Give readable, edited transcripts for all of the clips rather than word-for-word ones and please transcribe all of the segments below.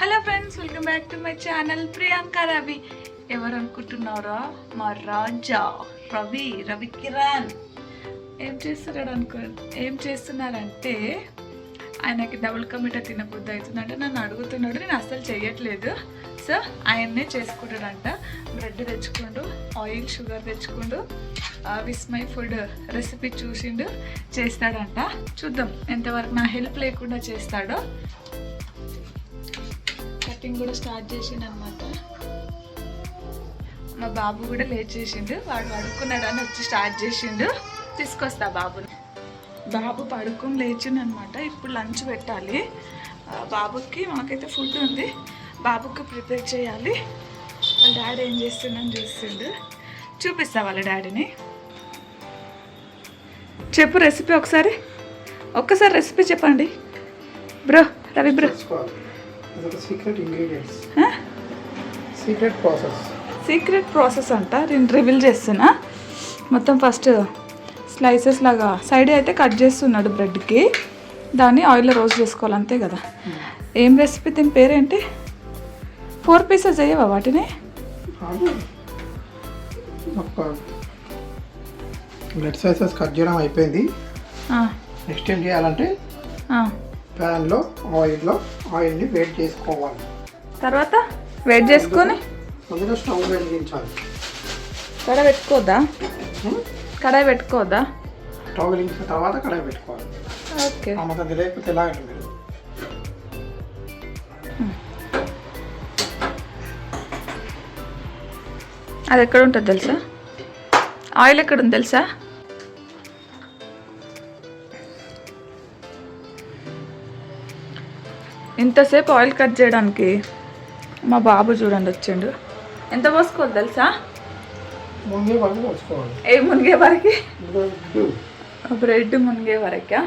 Hello friends, welcome back to my channel Priyanka Ravi. ఎవరు అనుకుంటున్నారా? మా రాజా రవి కిరణ్. ఏం చేస్తున్నారంటే ఆయనకి డబుల్ కమిటా తినబుద్ధి అవుతుందంటే నన్ను అడుగుతున్నాడు. నేను అస్సలు చేయట్లేదు. సో ఆయన్నే చేసుకుంటాడంట. బ్రెడ్ తెచ్చుకుంటూ, ఆయిల్, షుగర్ తెచ్చుకుంటూ విస్మై ఫుడ్ రెసిపీ చూసిండు చేస్తాడంట. చూద్దాం ఎంతవరకు నా హెల్ప్ లేకుండా చేస్తాడో. కటింగ్ కూడా స్టార్ట్ చేసిండు అనమాట. మా బాబు కూడా లేచేసిండు. వాడు పడుకున్నాడని వచ్చి స్టార్ట్ చేసిండు. తీసుకొస్తా బాబుని. బాబు పడుకొని లేచిండు అనమాట. ఇప్పుడు లంచ్ పెట్టాలి బాబుకి. మాకైతే ఫుడ్ ఉంది, బాబుకి ప్రిపేర్ చేయాలి. వాళ్ళ డాడీ ఏం చేస్తుందని చూస్తుండు. చూపిస్తా వాళ్ళ డాడీని. చెప్పు రెసిపీ ఒక్కసారి రెసిపీ చెప్పండి bro. Ravi bro, secret process అంట. నేను రివీల్ చేస్తున్నా. మొత్తం ఫస్ట్ స్లైసెస్ లాగా సైడ్ అయితే కట్ చేస్తున్నాడు బ్రెడ్కి. దాన్ని ఆయిల్లో రోస్ట్ చేసుకోవాలి, అంతే కదా. ఏం రెసిపీ? దీని పేరేంటి? 4 పీసెస్ అయ్యేవా వాటిని? బ్రెడ్ స్లైసెస్ కట్ చేయడం అయిపోయింది. నెక్స్ట్ ఏం చేయాలంటే ప్యాన్లో ఆయిల్ని వేడి చేసుకోవాలి. తర్వాత వేడి చేసుకొని అందులో స్టవ్ వెలిగించాలి. కడాయి పెట్టుకోవద్దా? స్టవ్ వెలిగించిన తర్వాత కడాయి పెట్టుకోవాలి. ఓకే. అది లేకపోతే ఎలా అంటే మీరు అది ఎక్కడ ఉంటుంది తెలుసా? ఆయిల్ ఎక్కడ ఉంది తెలుసా? ఇంతసేపు ఆయిల్ కట్ చేయడానికి మా బాబు చూడండి వచ్చిండు. ఎంత పోసుకోవాలి తెలుసా? మునిగే వరకు పోసుకోవాలి. ఏ మునిగే వరకు? బ్రెడ్ మునిగే వరకా?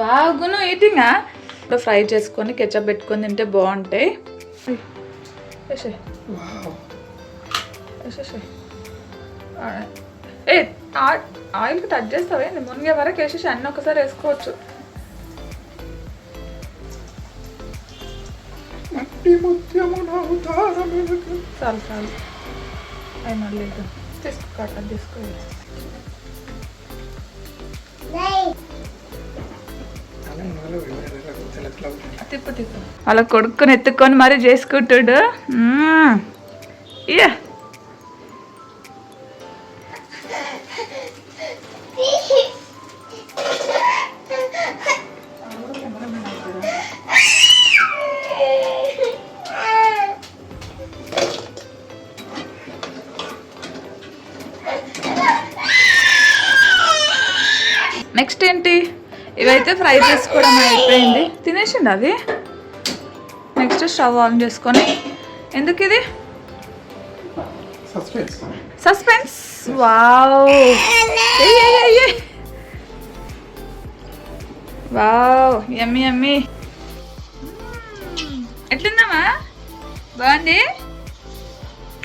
బాగును ఈటింగా. ఇప్పుడు ఫ్రై చేసుకొని కెచప్ పెట్టుకొని తింటే బాగుంటాయి. ఏ ఆయిల్కి టచ్ చేస్తావే? మునిగే వరకు వేసేసి అన్నీ ఒకసారి వేసుకోవచ్చు. చాలు అవి మళ్ళీ తీసుకో. తిప్పు అలా కొడుకుని ఎత్తుకొని మరీ చేసుకుంటాడు. ఇయా నెక్స్ట్ ఏంటి? ఇవైతే ఫ్రై చేసుకోవడం అయిపోయింది. తినేసిండి అవి. నెక్స్ట్ స్టవ్ ఆన్ చేసుకొని, ఎందుకు ఇది సస్పెన్స్. వావ్ యమ్మీ. ఎట్లుందమ్మా? బాగుంది.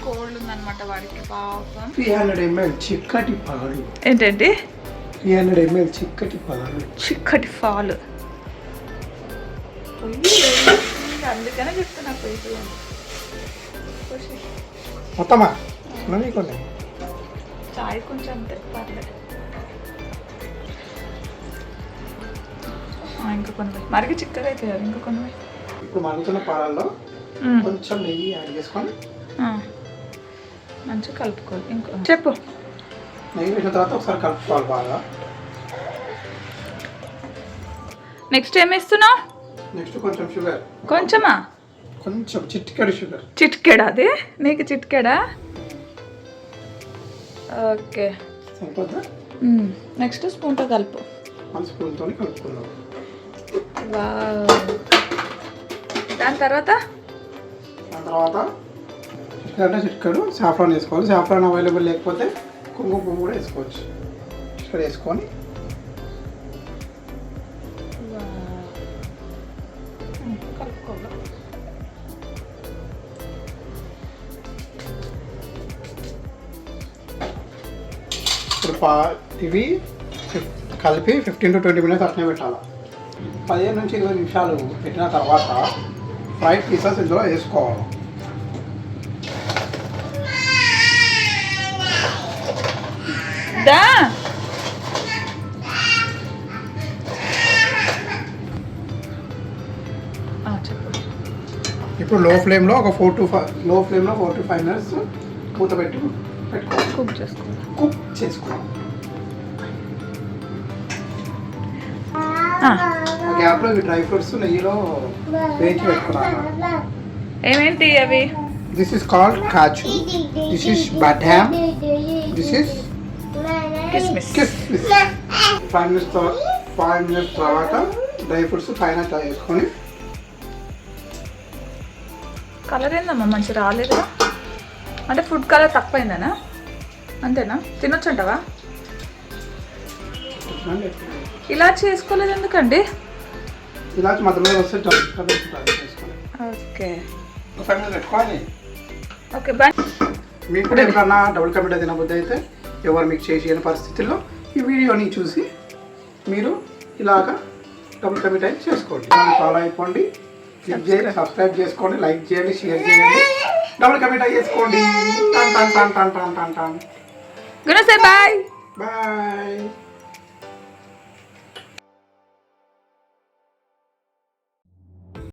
కోల్డ్ ఉందన్నమాట వాడికి పాపం. 300 ml చిక్కటి పాలు. ఏంటండి? 300 ml చిక్కటి పాలు. అందుకనే చెప్తున్నా పోయి మొత్తమా చాయ్ కొంచెం అంతే, పర్లేదు. ఇంకా కొన్ని మరికి చిక్కగా అయితే కదా. ఇంకా కొన్ని ఇప్పుడు మరుగుతున్న పాలల్లో కొంచెం నెయ్యి యాడ్ చేసుకొని మంచిగా కలుపుకోవాలి. ఇంకో చెప్పు. నెయ్యి వేసిన తర్వాత ఒకసారి కలుపుకోవాలి బాగా. నెక్స్ట్ ఏమి ఇస్తున్నావు? నెక్స్ట్ కొంచెం షుగర్. కొంచెమా? కొంచెం చిటికెడు షుగర్. చిటికెడా? అది నీకు చిటికెడా? ఓకే, సరిపోద్దా? నెక్స్ట్ స్పూన్తో కలుపు. 1 స్పూన్తో కలుపుకుందాం. దాని తర్వాత చిటికెడు సాఫ్రాన్ వేసుకోవాలి. సాఫ్రాన్ అవైలబుల్ లేకపోతే కుంకుమ పువ్వు కూడా వేసుకోవచ్చు. చిటికెడు వేసుకొని కలుపుకోవాలి. ఇప్పుడు ఇవి కలిపి 15 to 20 minutes అట్నే పెట్టాలి. 15 నుంచి 20 నిమిషాలు పెట్టిన తర్వాత ఫ్రైడ్ పీసెస్ ఇందులో వేసుకోవాలి. దా చెప్పు. ఇప్పుడు లో ఫ్లేమ్లో ఒక 4 to 5 మినిట్స్ మూత పెట్టుకోవాలి. కుక్ చేసుకోవాలి. కుక్ చేసుకోవాలి. గ్యాప్లో ఇవి డ్రై ఫ్రూట్స్ నెయ్యిలో వేయించి పెట్టుకున్నాను. ఏమేంటి అవి? This is called kaju, this is badam, this is కిస్మిస్. కిస్మిస్. 5 మినిట్స్ తర్వాత డ్రై ఫ్రూట్స్ పైన వేసుకొని. కలర్ ఏందమ్మా మంచి రాలేదుగా? అంటే ఫుడ్ కలర్ తక్కువైందనా? అంతేనా? తినొచ్చు అంటావా? ఇలా చేసుకోలేదు ఎందుకండి? ఇలా మధ్యలో వస్తే చేసుకోవాలి. ఓకే పెట్టుకోవాలి. Okay bye. మీకు కూడా ఎప్పుడన్నా డబుల్ కా మిఠాయి తినబుద్ధి అయితే ఎవరు మీకు చేసిన పరిస్థితుల్లో ఈ వీడియోని చూసి మీరు ఇలాగా డబుల్ కా మిఠాయి చేసుకోండి. ఫాలో అయిపోండి, క్లిక్ చేయండి, సబ్స్క్రైబ్ చేసుకోండి, లైక్ చేయండి, షేర్ చేయండి, డబుల్ కా మిఠాయి చేసుకోండి. టన్ టన్ టన్ టన్ టన్ టన్ టన్. Good say bye. బాయ్.